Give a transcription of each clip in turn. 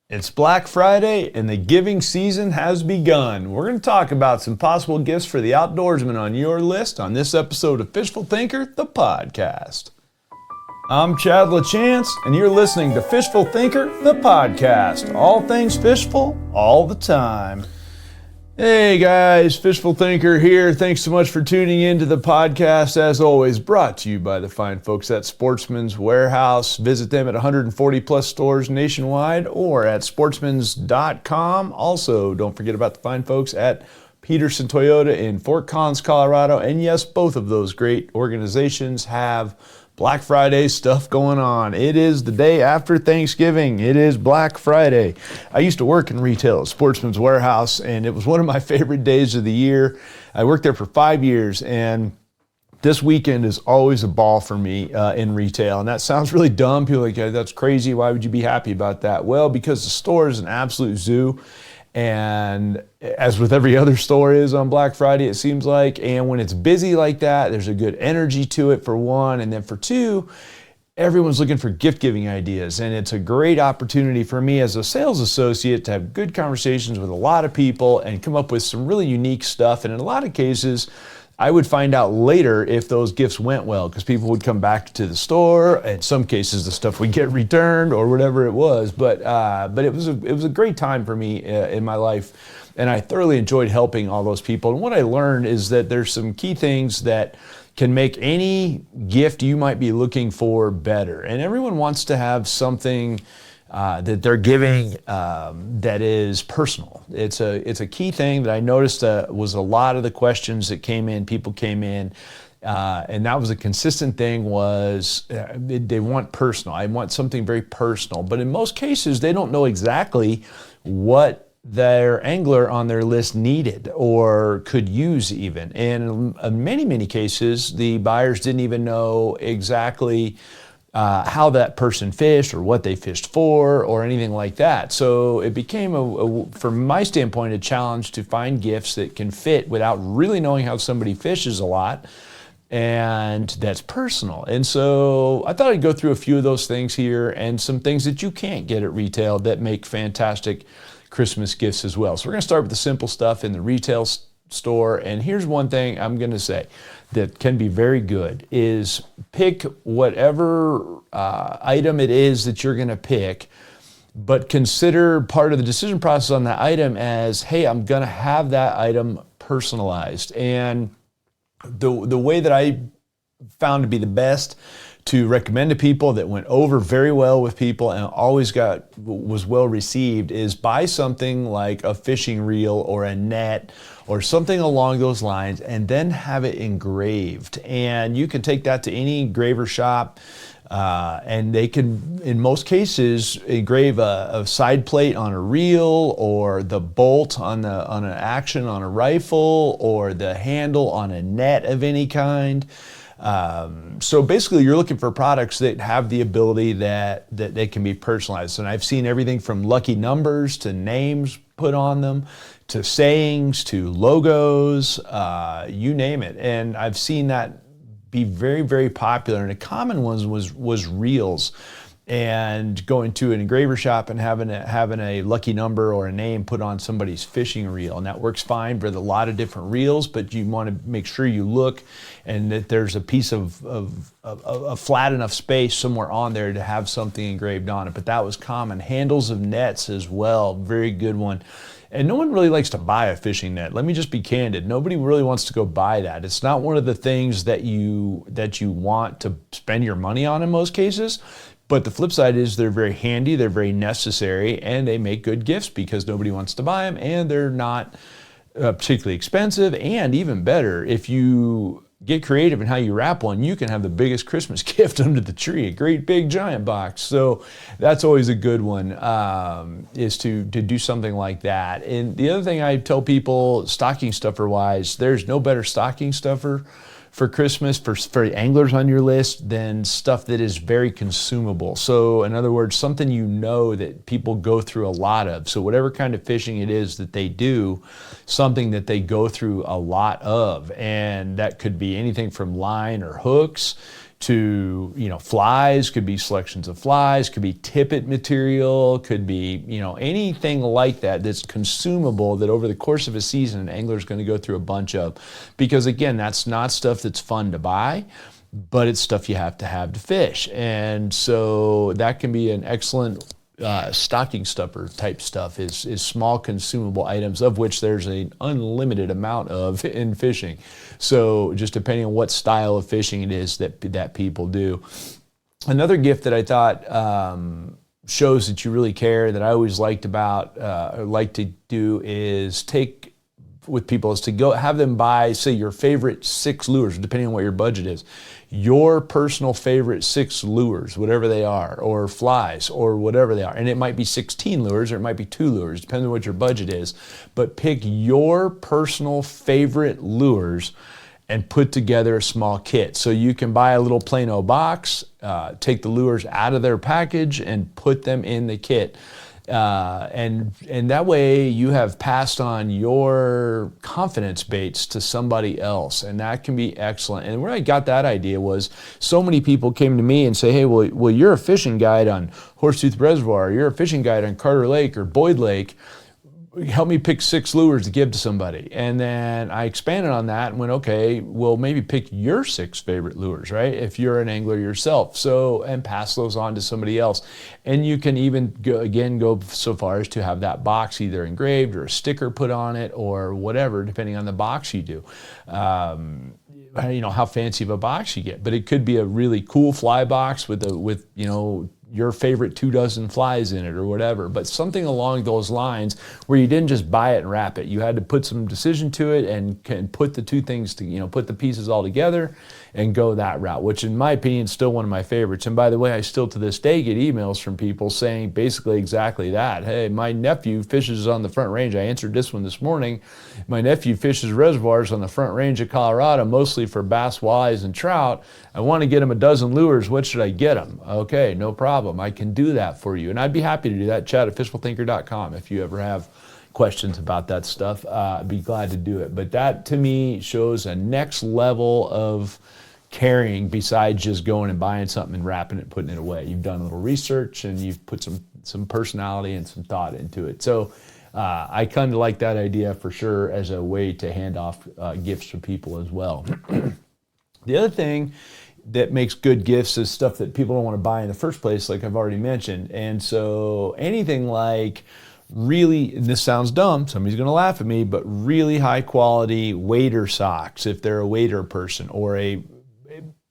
It's Black Friday and the giving season has begun. We're going to talk about some possible gifts for the outdoorsman on your list on this episode of Fishful Thinker, the podcast. I'm Chad LaChance, and you're listening to Fishful Thinker, the podcast. All things fishful, all the time. Hey guys, Fishful Thinker here. Thanks so much for tuning into the podcast. As always, brought to you by the fine folks at Sportsman's Warehouse. Visit them at 140 plus stores nationwide or at sportsmans.com. Also, don't forget about the fine folks at Peterson Toyota in Fort Collins, Colorado. And yes, both of those great organizations have Black Friday stuff going on. It is the day after Thanksgiving. It is Black Friday. I used to work in retail at Sportsman's Warehouse, and it was one of my favorite days of the year. I worked there for 5 years, and this weekend is always a ball for me in retail. And that sounds really dumb. People are like, yeah, that's crazy. Why would you be happy about that? Well, because the store is an absolute zoo. And as with every other store is on Black Friday, it seems like, and when it's busy like that, there's a good energy to it for one, and then for two, everyone's looking for gift-giving ideas, and it's a great opportunity for me as a sales associate to have good conversations with a lot of people and come up with some really unique stuff, and in a lot of cases, I would find out later if those gifts went well because people would come back to the store. In some cases, the stuff would get returned or whatever it was. But it was a great time for me in my life, and I thoroughly enjoyed helping all those people. And what I learned is that there's some key things that can make any gift you might be looking for better. And everyone wants to have something that they're giving that is personal. It's a key thing that I noticed was a lot of the questions that came in, people came in, and that was a consistent thing was they want personal. I want something very personal. But in most cases, they don't know exactly what their angler on their list needed or could use even. And in many cases, the buyers didn't even know exactly how that person fished or what they fished for or anything like that. So it became, from my standpoint, a challenge to find gifts that can fit without really knowing how somebody fishes a lot and that's personal. And so I thought I'd go through a few of those things here and some things that you can't get at retail that make fantastic Christmas gifts as well. So we're going to start with the simple stuff in the retail store. And here's one thing I'm going to say that can be very good is pick whatever item it is that you're going to pick, but consider part of the decision process on that item as, hey, I'm going to have that item personalized. And the way that I found to be the best to recommend to people that went over very well with people and always was well received is buy something like a fishing reel or a net or something along those lines and then have it engraved. And you can take that to any engraver shop and they can, in most cases, engrave a side plate on a reel or the bolt on an action on a rifle or the handle on a net of any kind. So basically you're looking for products that have the ability that they can be personalized. And I've seen everything from lucky numbers to names put on them, to sayings, to logos, you name it. And I've seen that be very, very popular. And a common one was reels. And going to an engraver shop and having a lucky number or a name put on somebody's fishing reel. And that works fine for a lot of different reels, but you want to make sure you look and that there's a piece of a flat enough space somewhere on there to have something engraved on it. But that was common. Handles of nets as well, very good one. And no one really likes to buy a fishing net. Let me just be candid. Nobody really wants to go buy that. It's not one of the things that you want to spend your money on in most cases. But the flip side is they're very handy, they're very necessary, and they make good gifts because nobody wants to buy them, and they're not particularly expensive. And even better, if you get creative in how you wrap one, you can have the biggest Christmas gift under the tree, a great big giant box. So that's always a good one, is to do something like that. And the other thing I tell people, stocking stuffer wise, there's no better stocking stuffer for Christmas, for anglers on your list, than stuff that is very consumable. So in other words, something you know that people go through a lot of. So whatever kind of fishing it is that they do, something that they go through a lot of. And that could be anything from line or hooks to, flies, could be selections of flies, could be tippet material, could be, anything like that that's consumable that over the course of a season an angler is going to go through a bunch of. Because again, that's not stuff that's fun to buy, but it's stuff you have to fish. And so that can be an excellent stocking stuffer type stuff is small consumable items, of which there's an unlimited amount of in fishing. So just depending on what style of fishing it is that people do. Another gift that I thought shows that you really care, that I always like to do is take with people, is to go have them buy, say, your favorite 6 lures, depending on what your budget is. Your personal favorite 6 lures, whatever they are, or flies, or whatever they are. And it might be 16 lures, or it might be 2 lures, depending on what your budget is. But pick your personal favorite lures and put together a small kit. So you can buy a little Plano box, take the lures out of their package, and put them in the kit. And that way you have passed on your confidence baits to somebody else, and that can be excellent. And where I got that idea was so many people came to me and say, hey, well, you're a fishing guide on Horsetooth Reservoir, or you're a fishing guide on Carter Lake or Boyd Lake. Help me pick 6 lures to give to somebody. And then I expanded on that and went, okay, well, maybe pick your 6 favorite lures, right? If you're an angler yourself. So, and pass those on to somebody else. And you can even go so far as to have that box either engraved or a sticker put on it or whatever, depending on the box you do. How fancy of a box you get. But it could be a really cool fly box with your favorite 24 flies in it or whatever, but something along those lines where you didn't just buy it and wrap it. You had to put some decision to it and can put the two things to, put the pieces all together and go that route, which in my opinion is still one of my favorites. And by the way, I still to this day get emails from people saying basically exactly that. Hey, my nephew fishes on the Front Range. I answered this one this morning. My nephew fishes reservoirs on the Front Range of Colorado, mostly for bass, walleyes, and trout. I want to get him a dozen lures. What should I get him? Okay, no problem. I can do that for you. And I'd be happy to do that. Chat at fishfulthinker.com if you ever have questions about that stuff. I'd be glad to do it. But that to me shows a next level of caring besides just going and buying something and wrapping it and putting it away. You've done a little research and you've put some personality and some thought into it. So I kind of like that idea for sure as a way to hand off gifts to people as well. The other thing that makes good gifts is stuff that people don't want to buy in the first place, like I've already mentioned. And so anything like really, and this sounds dumb, somebody's going to laugh at me, but really high quality wader socks, if they're a wader person,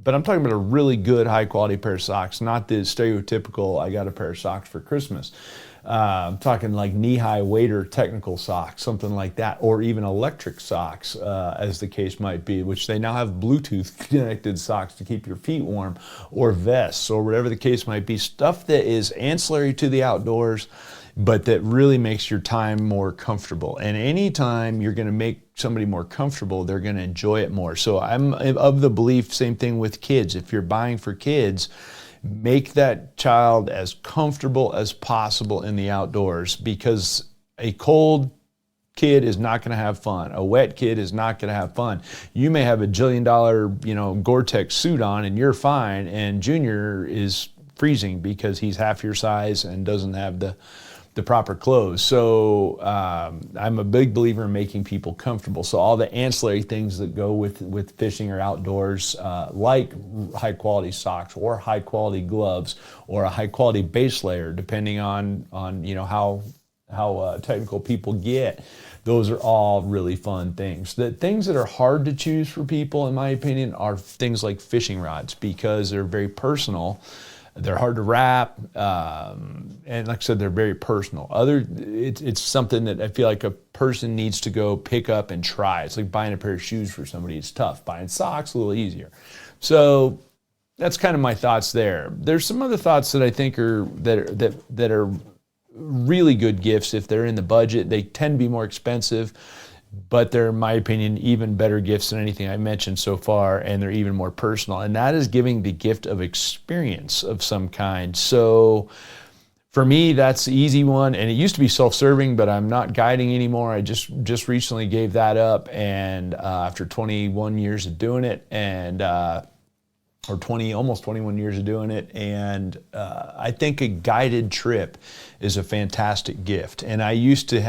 but I'm talking about a really good high quality pair of socks, not the stereotypical, I got a pair of socks for Christmas. I'm talking like knee-high wader technical socks, something like that, or even electric socks, as the case might be, which they now have Bluetooth connected socks to keep your feet warm, or vests, or whatever the case might be. Stuff that is ancillary to the outdoors, but that really makes your time more comfortable. And anytime you're going to make somebody more comfortable, they're going to enjoy it more. So I'm of the belief, same thing with kids. If you're buying for kids, make that child as comfortable as possible in the outdoors, because a cold kid is not going to have fun. A wet kid is not going to have fun. You may have a $1 jillion, Gore-Tex suit on and you're fine, and Junior is freezing because he's half your size and doesn't have the proper clothes. So I'm a big believer in making people comfortable. So all the ancillary things that go with fishing or outdoors, like high quality socks or high quality gloves or a high quality base layer, depending on how technical people get. Those are all really fun things. The things that are hard to choose for people, in my opinion, are things like fishing rods, because they're very personal. They're hard to wrap, and like I said, they're very personal. It's something that I feel like a person needs to go pick up and try. It's like buying a pair of shoes for somebody. It's tough. Buying socks, a little easier. So that's kind of my thoughts there. There's some other thoughts that I think are really good gifts if they're in the budget. They tend to be more expensive, but they're, in my opinion, even better gifts than anything I mentioned so far, and they're even more personal. And that is giving the gift of experience of some kind. So for me, that's the easy one. And it used to be self-serving, but I'm not guiding anymore. I just recently gave that up, and after 21 years of doing it, and or 20, almost 21 years of doing it. And I think a guided trip is a fantastic gift. And I used to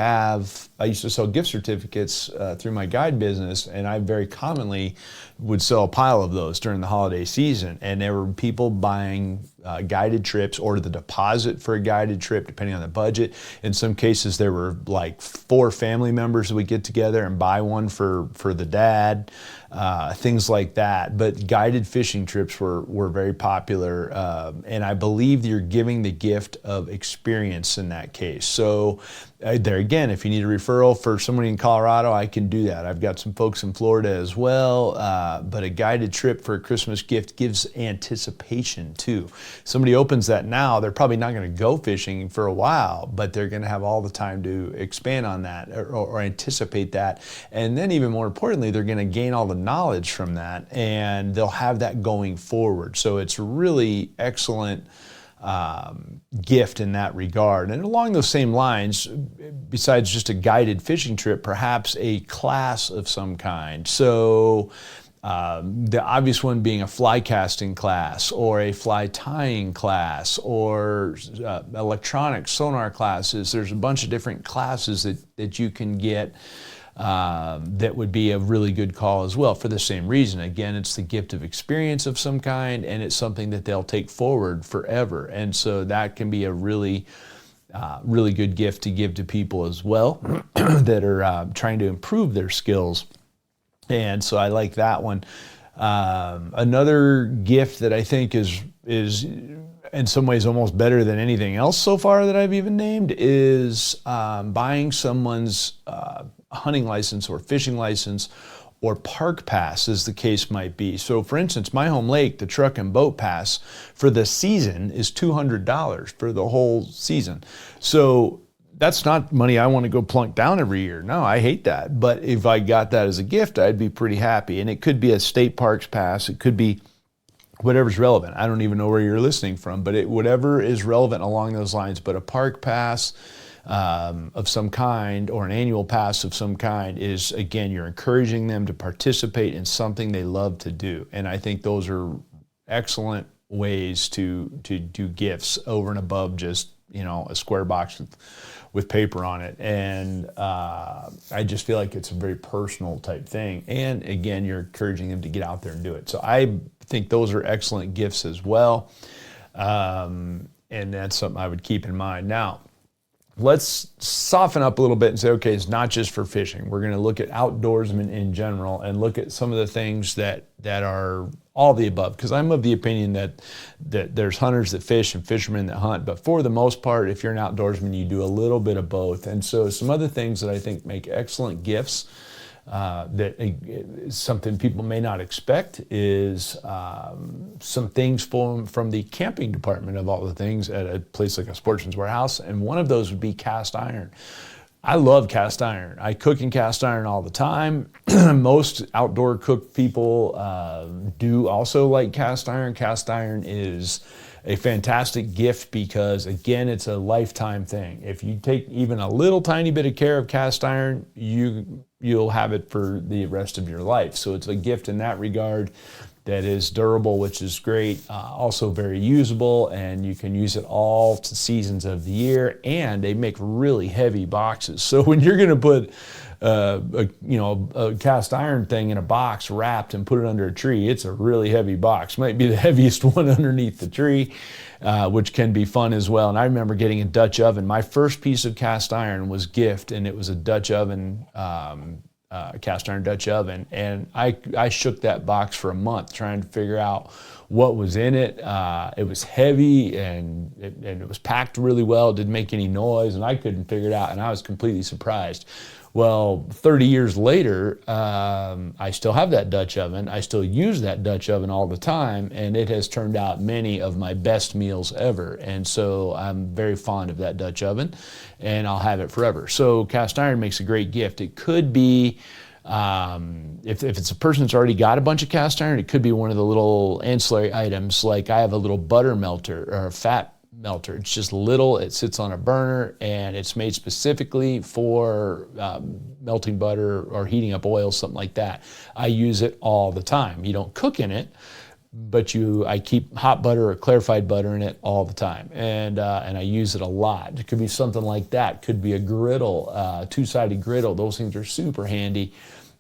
sell gift certificates through my guide business, and I very commonly would sell a pile of those during the holiday season. And there were people buying guided trips or the deposit for a guided trip, depending on the budget. In some cases, there were like 4 family members that would get together and buy one for the dad, things like that. But guided fishing trips were very popular. And I believe you're giving the gift of experience in that case. So there again, if you need a referral for somebody in Colorado, I can do that. I've got some folks in Florida as well. But a guided trip for a Christmas gift gives anticipation too. Somebody opens that now, they're probably not going to go fishing for a while, but they're going to have all the time to expand on that or anticipate that. And then even more importantly, they're going to gain all the knowledge from that, and they'll have that going forward. So it's really excellent gift in that regard. And along those same lines, besides just a guided fishing trip, perhaps a class of some kind. So the obvious one being a fly casting class or a fly tying class or electronic sonar classes. There's a bunch of different classes that you can get that would be a really good call as well for the same reason. Again, it's the gift of experience of some kind, and it's something that they'll take forward forever. And so that can be a really good gift to give to people as well that are trying to improve their skills. And so I like that one. Another gift that I think is in some ways almost better than anything else so far that I've even named is buying someone's hunting license or fishing license or park pass, as the case might be. So for instance, my home lake, the truck and boat pass for the season is $200 for the whole season. So that's not money I want to go plunk down every year. No, I hate that. But if I got that as a gift, I'd be pretty happy. And it could be a state parks pass. It could be whatever's relevant. I don't even know where you're listening from, but whatever is relevant along those lines. But a park pass of some kind or an annual pass of some kind is, again, you're encouraging them to participate in something they love to do. And I think those are excellent ways to do gifts over and above just, a square box with paper on it. And I just feel like it's a very personal type thing. And again, you're encouraging them to get out there and do it. So I think those are excellent gifts as well. And that's something I would keep in mind. Now, let's soften up a little bit and say, okay, it's not just for fishing. We're going to look at outdoorsmen in general and look at some of the things that are all the above, because I'm of the opinion that there's hunters that fish and fishermen that hunt, but for the most part, if you're an outdoorsman, you do a little bit of both. And so some other things that I think make excellent gifts that something people may not expect is some things from the camping department of all the things at a place like a Sportsman's Warehouse, and one of those would be cast iron. I love cast iron. I cook in cast iron all the time. Most outdoor cook people do also like cast iron. Cast iron is a fantastic gift because, again, it's a lifetime thing. If you take even a little tiny bit of care of cast iron, you'll have it for the rest of your life. So it's a gift in that regard that is durable, which is great, also very usable, and you can use it all seasons of the year, and they make really heavy boxes. So when you're gonna put a cast iron thing in a box wrapped and put it under a tree, it's a really heavy box. Might be the heaviest one underneath the tree, which can be fun as well. And I remember getting a Dutch oven. My first piece of cast iron was gift, and it was a Dutch oven, cast iron Dutch oven, and I shook that box for a month trying to figure out what was in it. It was heavy and it was packed really well. It didn't make any noise, and I couldn't figure it out, and I was completely surprised. Well, 30 years later, I still have that Dutch oven. I still use that Dutch oven all the time, and it has turned out many of my best meals ever. And so I'm very fond of that Dutch oven, and I'll have it forever. So cast iron makes a great gift. It could be, if it's a person that's already got a bunch of cast iron, it could be one of the little ancillary items. Like I have a little butter melter or a fat melter. It's just little, it sits on a burner, and it's made specifically for melting butter or heating up oil, something like that. I use it all the time. You don't cook in it, but I keep hot butter or clarified butter in it all the time, and I use it a lot. It could be something like that. Could be a griddle, two-sided griddle. Those things are super handy.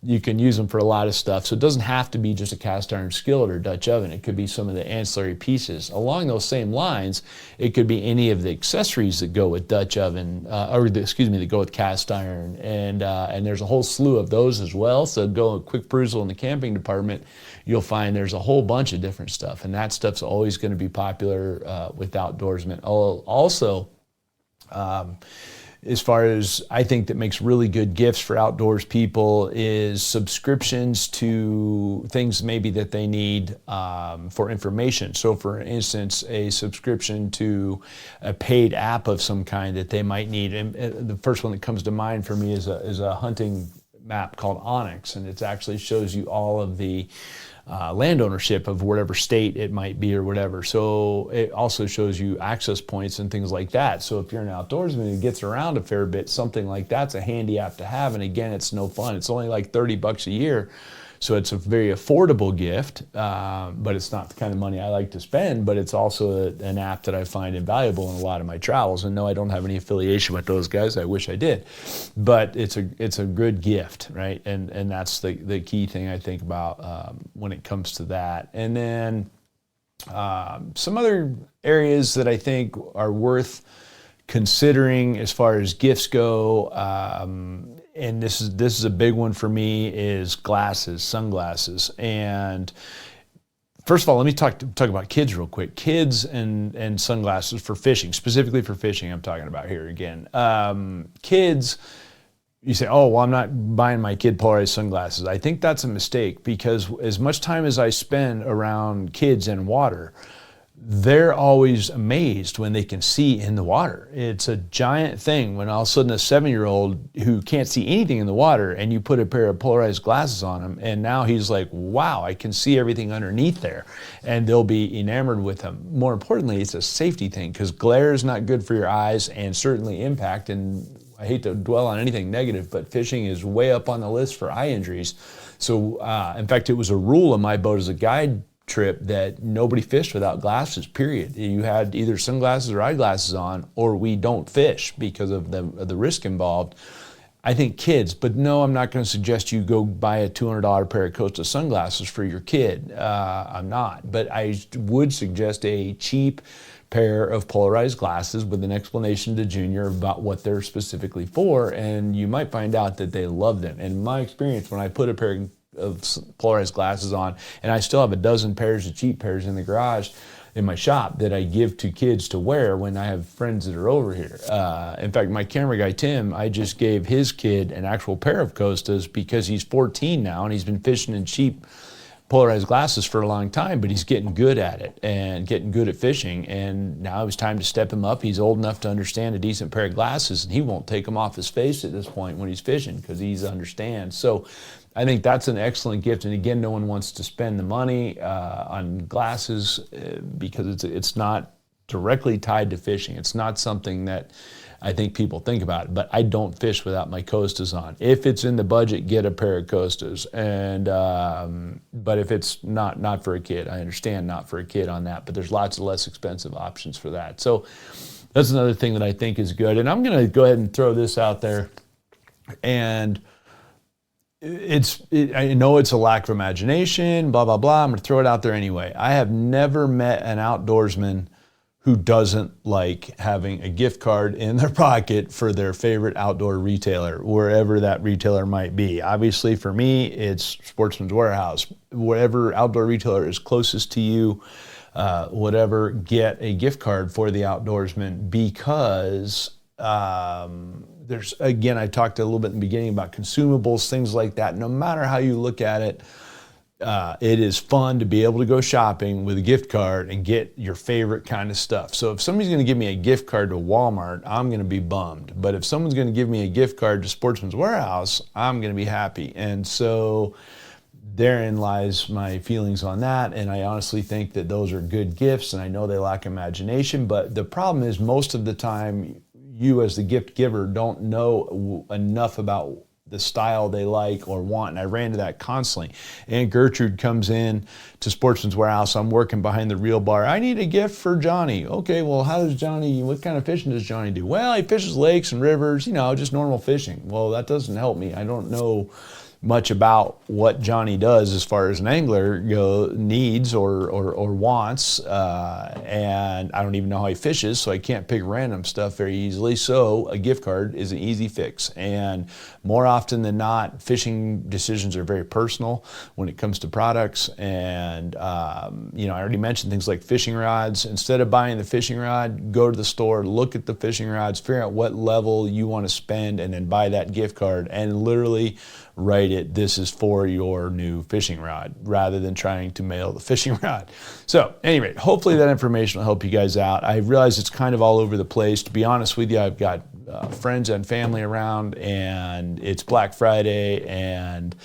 You can use them for a lot of stuff. So it doesn't have to be just a cast iron skillet or Dutch oven. It could be some of the ancillary pieces. Along those same lines, it could be any of the accessories that go with Dutch oven, that go with cast iron. And there's a whole slew of those as well. So go a quick perusal in the camping department, you'll find there's a whole bunch of different stuff. And that stuff's always going to be popular with outdoorsmen. Also, as far as I think that makes really good gifts for outdoors people is subscriptions to things maybe that they need for information. So for instance, a subscription to a paid app of some kind that they might need. And the first one that comes to mind for me is a hunting map called Onyx, and it actually shows you all of the land ownership of whatever state it might be or whatever. So it also shows you access points and things like that. So if you're an outdoorsman who gets around a fair bit, something like that's a handy app to have. And again, it's no fun. It's only like $30 a year. So it's a very affordable gift, but it's not the kind of money I like to spend, but it's also an app that I find invaluable in a lot of my travels. And no, I don't have any affiliation with those guys. I wish I did, but it's a good gift, right? And that's the key thing I think about when it comes to that. And then some other areas that I think are worth considering as far as gifts go, and this is a big one for me, is glasses, sunglasses. And first of all, let me talk about kids real quick. Kids and sunglasses for fishing, specifically for fishing I'm talking about here again. Kids, you say, oh, well, I'm not buying my kid polarized sunglasses. I think that's a mistake, because as much time as I spend around kids in water, they're always amazed when they can see in the water. It's a giant thing when all of a sudden a 7-year-old who can't see anything in the water and you put a pair of polarized glasses on him, and now he's like, wow, I can see everything underneath there, and they'll be enamored with them. More importantly, it's a safety thing, because glare is not good for your eyes, and certainly impact, and I hate to dwell on anything negative, but fishing is way up on the list for eye injuries. So in fact, it was a rule on my boat as a guide trip that nobody fished without glasses, period. You had either sunglasses or eyeglasses on, or we don't fish because of the risk involved. I think kids, but no, I'm not going to suggest you go buy a $200 pair of Costa sunglasses for your kid. I'm not, but I would suggest a cheap pair of polarized glasses with an explanation to Junior about what they're specifically for, and you might find out that they love them. In my experience, when I put a pair of polarized glasses on, and I still have a dozen pairs of cheap pairs in the garage in my shop that I give to kids to wear when I have friends that are over here. In fact, my camera guy, Tim, I just gave his kid an actual pair of Costas because he's 14 now and he's been fishing in cheap polarized glasses for a long time, but he's getting good at it and getting good at fishing, and now it was time to step him up. He's old enough to understand a decent pair of glasses, and he won't take them off his face at this point when he's fishing because he understands. So I think that's an excellent gift, and again, no one wants to spend the money on glasses because it's not directly tied to fishing. It's not something that I think people think about, but I don't fish without my Costas on. If it's in the budget, get a pair of Costas. And but if it's not for a kid, I understand not for a kid on that, but there's lots of less expensive options for that. So that's another thing that I think is good. And I'm going to go ahead and throw this out there. And I know it's a lack of imagination, blah, blah, blah. I'm going to throw it out there anyway. I have never met an outdoorsman who doesn't like having a gift card in their pocket for their favorite outdoor retailer, wherever that retailer might be. Obviously, for me, it's Sportsman's Warehouse. Whatever outdoor retailer is closest to you, whatever, get a gift card for the outdoorsman, because there's, again, I talked a little bit in the beginning about consumables, things like that. No matter how you look at it, it is fun to be able to go shopping with a gift card and get your favorite kind of stuff. So if somebody's going to give me a gift card to Walmart, I'm going to be bummed. But if someone's going to give me a gift card to Sportsman's Warehouse, I'm going to be happy. And so therein lies my feelings on that. And I honestly think that those are good gifts, and I know they lack imagination. But the problem is most of the time, you as the gift giver don't know enough about the style they like or want. And I ran into that constantly. Aunt Gertrude comes in to Sportsman's Warehouse. I'm working behind the reel bar. I need a gift for Johnny. Okay, well, what kind of fishing does Johnny do? Well, he fishes lakes and rivers, just normal fishing. Well, that doesn't help me. I don't know much about what Johnny does as far as an angler needs or wants, and I don't even know how he fishes, so I can't pick random stuff very easily. So a gift card is an easy fix, and more often than not, fishing decisions are very personal when it comes to products. And I already mentioned things like fishing rods. Instead of buying the fishing rod, go to the store, look at the fishing rods, figure out what level you want to spend, and then buy that gift card and literally write it, this is for your new fishing rod, rather than trying to mail the fishing rod. So anyway, hopefully that information will help you guys out. I realize it's kind of all over the place. To be honest with you, I've got friends and family around, and it's Black Friday, and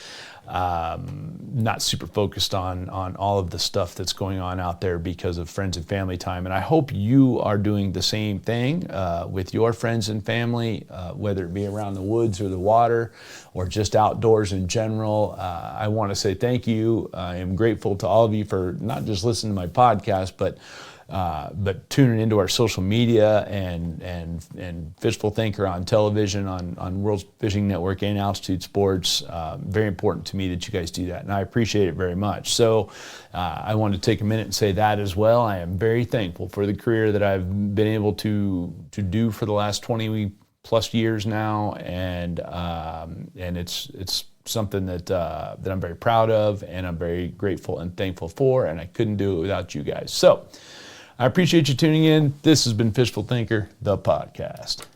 not super focused on all of the stuff that's going on out there because of friends and family time. And I hope you are doing the same thing with your friends and family, whether it be around the woods or the water or just outdoors in general. I want to say thank you. I am grateful to all of you for not just listening to my podcast, but tuning into our social media and Fishful Thinker on television, on World Fishing Network and Altitude Sports. Very important to me that you guys do that, and I appreciate it very much. So I wanted to take a minute and say that as well. I am very thankful for the career that I've been able to do for the last 20 plus years now, and it's something that I'm very proud of, and I'm very grateful and thankful for, and I couldn't do it without you guys. So I appreciate you tuning in. This has been Fishful Thinker, the podcast.